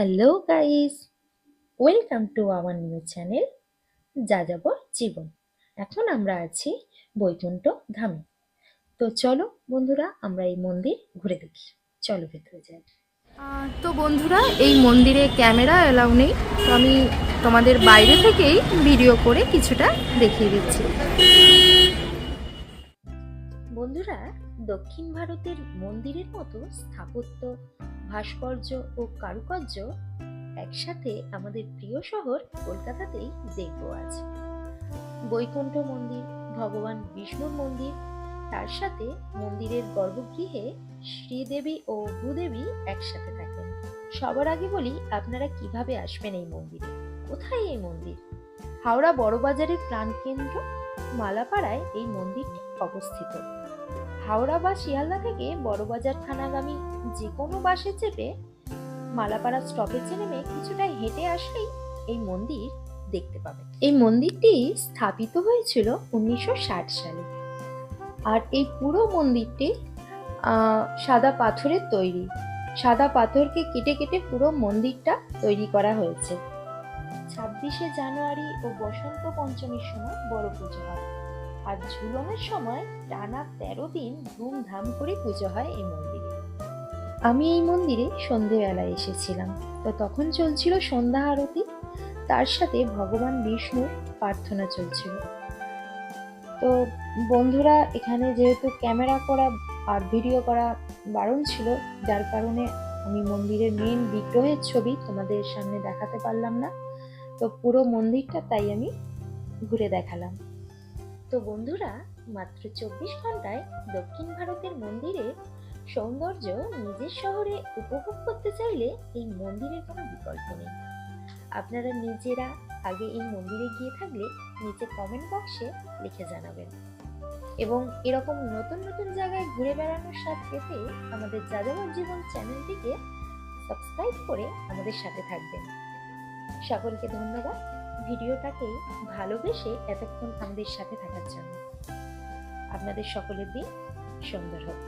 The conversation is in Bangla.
Hello guys, welcome to our new channel যাযাবর জীবন। এখন আমরা আছি বৈকুণ্ঠ ধামে। তো চলো বন্ধুরা, আমরা এই মন্দির ঘুরে দেখি। চলো ভেতরে যাই। তো বন্ধুরা, এই মন্দিরে ক্যামেরা এলাও নেই, তো আমি তোমাদের বাইরে থেকেই ভিডিও করে কিছুটা দেখিয়ে দিচ্ছি। বন্ধুরা, দক্ষিণ ভারতের মন্দিরের মতো স্থাপত্য, ভাস্কর্য ও কারুকার্য একসাথে আমাদের প্রিয় শহর কলকাতাতেই দেখবো আজ। বৈকুণ্ঠ মন্দির, ভগবান বিষ্ণুর মন্দির, তার সাথে মন্দিরের গর্ভগৃহে শ্রীদেবী ও ভূদেবী একসাথে থাকেন। সবার আগে বলি, আপনারা কিভাবে আসবেন এই মন্দিরে। কোথায় এই মন্দির? হাওড়া বড়বাজারের প্রাণকেন্দ্র মালাপাড়ায় এই মন্দিরটি অবস্থিত। হাওড়া বা শিয়ালদা থেকে বড়বাজার থানাগামী যে কোনো বাসে চেপে মালাপাড়া স্টপেজে নেমে কিছুটা হেঁটে আসলেই এই মন্দির দেখতে পাবেন। এই মন্দিরটি স্থাপিত হয়েছিল 1960 সালে, আর এই পুরো মন্দিরটি সাদা পাথরের তৈরি। সাদা পাথরকে কেটে কেটে পুরো মন্দিরটা তৈরি করা হয়েছে। 26শে জানুয়ারি ও বসন্ত পঞ্চমীর সময় বড় পুজো হয়, আর ঝুলনের সময় টানা 13 দিন ধুমধাম করে পুজো হয় এই মন্দিরে। আমি এই মন্দিরে সন্ধেবেলায় এসেছিলাম, তো তখন চলছিল সন্ধ্যা আরতি, তার সাথে ভগবান বিষ্ণুর প্রার্থনা চলছিল। তো বন্ধুরা, এখানে যেহেতু ক্যামেরা করা আর ভিডিও করা বারণ ছিল, যার কারণে আমি মন্দিরের মেন বিগ্রহের ছবি তোমাদের সামনে দেখাতে পারলাম না। তো পুরো মন্দিরটা তাই আমি ঘুরে দেখালাম। তো বন্ধুরা, মাত্র 24 ঘন্টায় দক্ষিণ ভারতের মন্দিরের সৌন্দর্য নিজের শহরে উপভোগ করতে চাইলে এই মন্দিরের কোনো বিকল্প নেই। আপনারা নিজেরা আগে এই মন্দিরে গিয়ে থাকলে নিচে কমেন্ট বক্সে লিখে জানাবেন, এবং এরকম নতুন নতুন জায়গায় ঘুরে বেড়ানোর স্বাদ পেতে আমাদের যাযাবর জীবন চ্যানেলটিকে সাবস্ক্রাইব করে আমাদের সাথে থাকবেন। সকলকে ধন্যবাদ ভিডিওটাকে ভালোবেসে এতক্ষণ আমাদের সাথে থাকার জন্য। আপনাদের সকলের দিন সুন্দর হোক।